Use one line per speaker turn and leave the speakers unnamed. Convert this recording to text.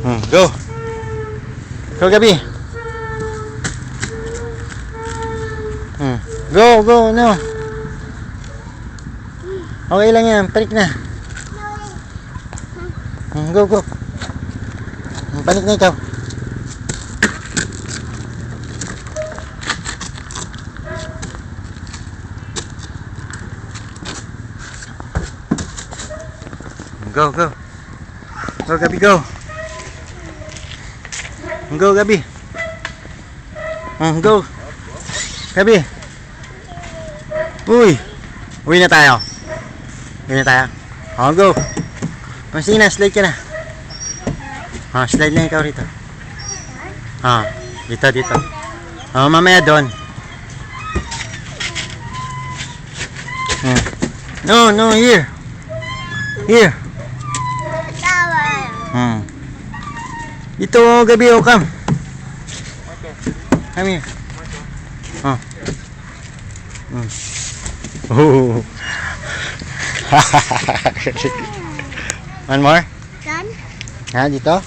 Go. Go, Gabi. Go, go, no. Okay lang yan, panik na. Go, go. Panik na ikaw. Go, go. Go, Gabi, go. Go, Gabi. Go. Gabi. Uy. Uwi na tayo. Uwi na tayo. Go. Sige na, slide ka na. Slide na ikaw rito. Dito, dito. Mamaya doon. No, no, here. Here. Dito, Gabi, come. Come here. One more?
Done?
Dito?